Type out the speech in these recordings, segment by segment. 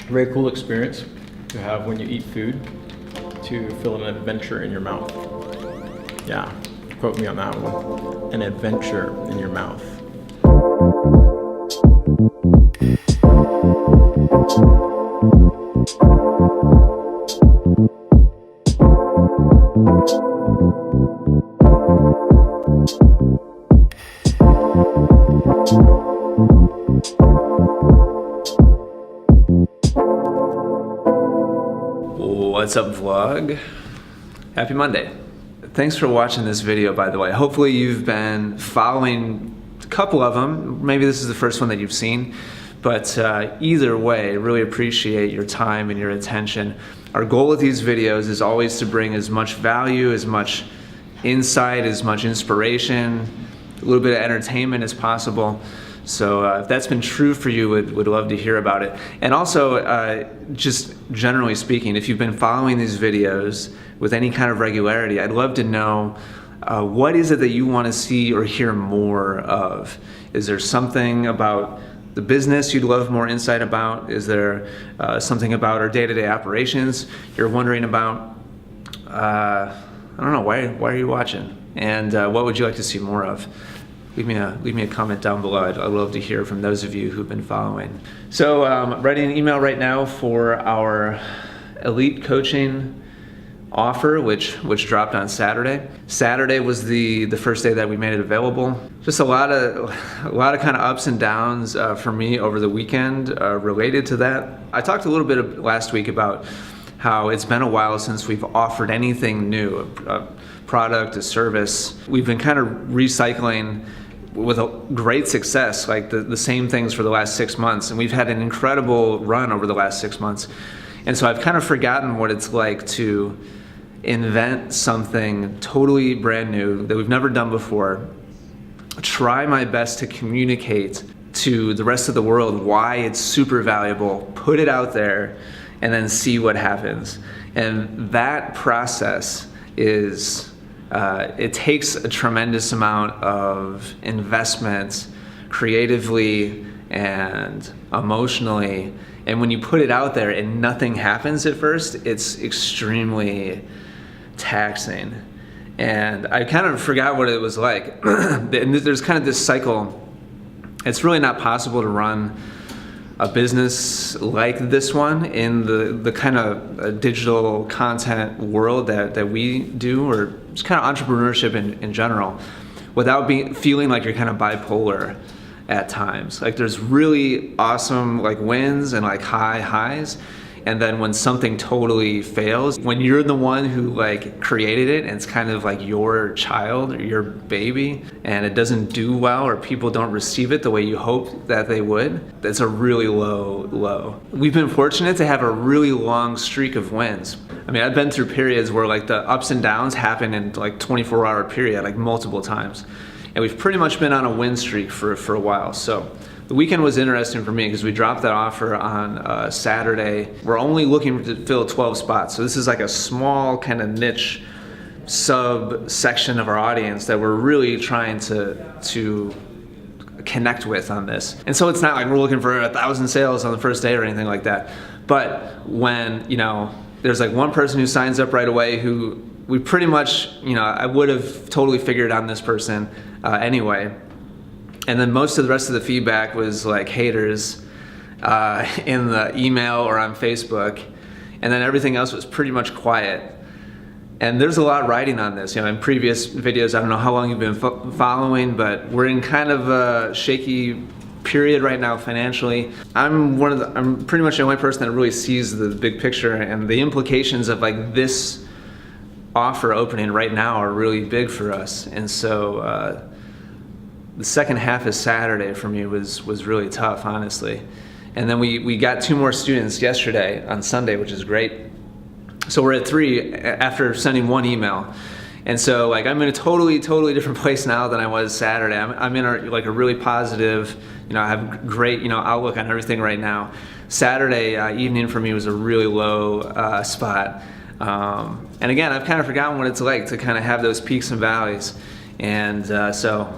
very cool experience to have when you eat food, to feel an adventure in your mouth. Yeah, quote me on that one. An adventure in your mouth. What's up, vlog? Happy Monday. Thanks for watching this video, by the way. Hopefully you've been following a couple of them. Maybe this is the first one that you've seen, but either way, really appreciate your time and your attention. Our goal with these videos is always to bring as much value, as much insight, as much inspiration, a little bit of entertainment as possible. So if that's been true for you, would love to hear about it. And also, just generally speaking, if you've been following these videos with any kind of regularity, I'd love to know what is it that you want to see or hear more of? Is there something about the business you'd love more insight about? Is there something about our day-to-day operations you're wondering about? I don't know, why are you watching? And what would you like to see more of? Leave me a comment down below. I'd love to hear from those of you who've been following. So I'm writing an email right now for our elite coaching offer, which dropped on Saturday. Saturday was the first day that we made it available. Just a lot of kind of ups and downs for me over the weekend related to that. I talked a little bit last week about how it's been a while since we've offered anything new, a product, a service. We've been kind of recycling with a great success, like the same things for the last 6 months. And we've had an incredible run over the last 6 months. And so I've kind of forgotten what it's like to invent something totally brand new that we've never done before, try my best to communicate to the rest of the world why it's super valuable, put it out there, and then see what happens. And that process is, it takes a tremendous amount of investment creatively and emotionally. And when you put it out there and nothing happens at first, it's extremely taxing. And I kind of forgot what it was like. And there's kind of this cycle. It's really not possible to run a business like this one in the kind of digital content world that we do, or just kind of entrepreneurship in general, without feeling like you're kind of bipolar at times. Like there's really awesome like wins and like high highs, and then when something totally fails, when you're the one who like created it and it's kind of like your child or your baby, and it doesn't do well or people don't receive it the way you hope that they would, that's a really low. We've been fortunate to have a really long streak of wins. I mean, I've been through periods where like the ups and downs happen in like 24-hour period, like multiple times. And we've pretty much been on a win streak for a while. So the weekend was interesting for me because we dropped that offer on Saturday. We're only looking to fill 12 spots. So this is like a small kind of niche subsection of our audience that we're really trying to connect with on this. And so it's not like we're looking for 1,000 sales on the first day or anything like that. But when, there's like one person who signs up right away who we pretty much, I would have totally figured on this person anyway. And then most of the rest of the feedback was like haters in the email or on Facebook. And then everything else was pretty much quiet. And there's a lot riding on this. In previous videos, I don't know how long you've been following, but we're in kind of a shaky period right now financially. I'm pretty much the only person that really sees the big picture, and the implications of like this offer opening right now are really big for us. And so the second half of Saturday for me was really tough, honestly. And then we got 2 more students yesterday on Sunday, which is great. So we're at 3 after sending 1 email. And so like I'm in a totally different place now than I was Saturday. I'm in a really positive, I have great outlook on everything right now. Saturday evening for me was a really low spot. And again, I've kind of forgotten what it's like to kind of have those peaks and valleys. And so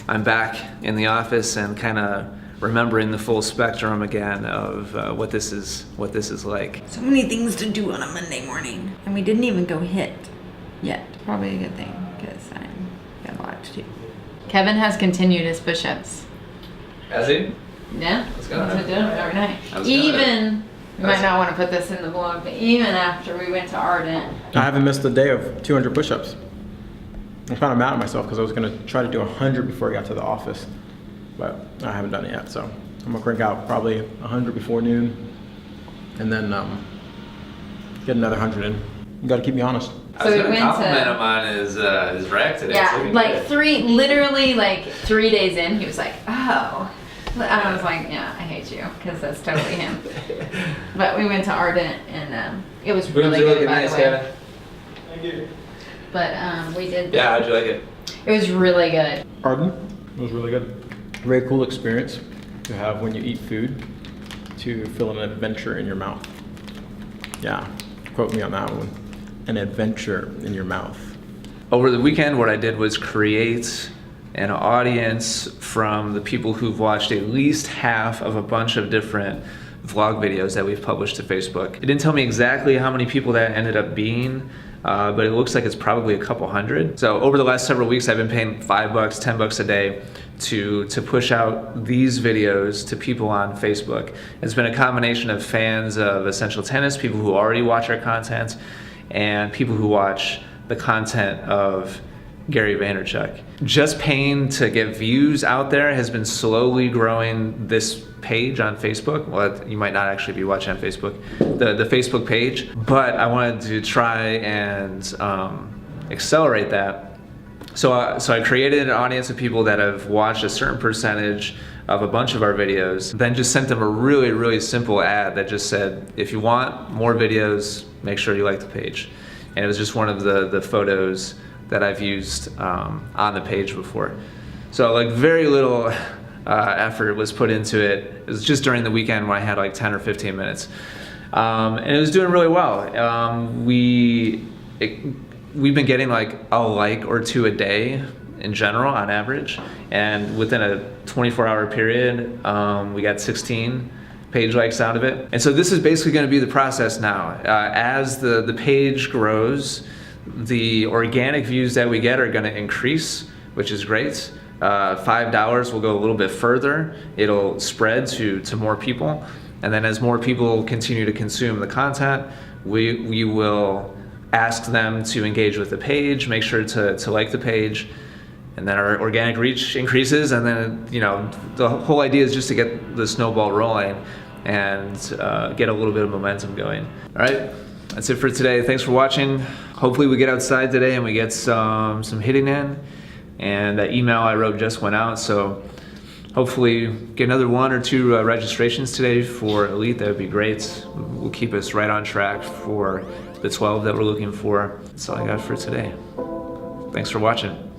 I'm back in the office and kind of remembering the full spectrum again of what this is like. So many things to do on a Monday morning, and we didn't even go hit yet. Probably a good thing because I'm got a lot to do. Kevin has continued his push-ups. Has he? Yeah, Let's he's go. been doing it every night. How's it Even, you might not want to put this in the vlog, but even after we went to Ardent, I haven't missed a day of 200 push-ups. I'm kind of mad at myself because I was going to try to do 100 before I got to the office, but I haven't done it yet. So I'm going to crank out probably 100 before noon and then get another 100 in. You got to keep me honest. I was So we gonna went compliment to- him on his rack today. yeah, too. like literally 3 days in, he was like, oh. And I was like, yeah, I hate you, because that's totally him. But we went to Ardent, and it was really good, by the way. Thank you. But we did. Yeah, how'd you like it? It was really good. Arden, it was really good. Very cool experience to have when you eat food to feel an adventure in your mouth. Yeah, quote me on that one. An adventure in your mouth. Over the weekend, what I did was create an audience from the people who've watched at least half of a bunch of different vlog videos that we've published to Facebook. It didn't tell me exactly how many people that ended up being, but it looks like it's probably a couple hundred. So over the last several weeks, I've been paying $5, $10 a day to push out these videos to people on Facebook. It's been a combination of fans of Essential Tennis, people who already watch our content, and people who watch the content of Gary Vaynerchuk. Just paying to get views out there has been slowly growing this page on Facebook. Well, you might not actually be watching on Facebook, the Facebook page, but I wanted to try and accelerate that. So I created an audience of people that have watched a certain percentage of a bunch of our videos, then just sent them a really, really simple ad that just said, if you want more videos, make sure you like the page. And it was just one of the photos that I've used on the page before. So like very little effort was put into it. It was just during the weekend when I had like 10 or 15 minutes. And it was doing really well. We've been getting like a like or two a day in general on average. And within a 24-hour period, we got 16 page likes out of it. And so this is basically gonna be the process now. As the page grows, the organic views that we get are gonna increase, which is great. $5 will go a little bit further. It'll spread to more people. And then as more people continue to consume the content, we will ask them to engage with the page, make sure to like the page, and then our organic reach increases, and then the whole idea is just to get the snowball rolling and get a little bit of momentum going. All right, that's it for today. Thanks for watching. Hopefully we get outside today and we get some hitting in, and that email I wrote just went out, so hopefully get another 1 or 2 registrations today for Elite. That would be great. Will keep us right on track for the 12 that we're looking for. That's all I got for today. Thanks for watching.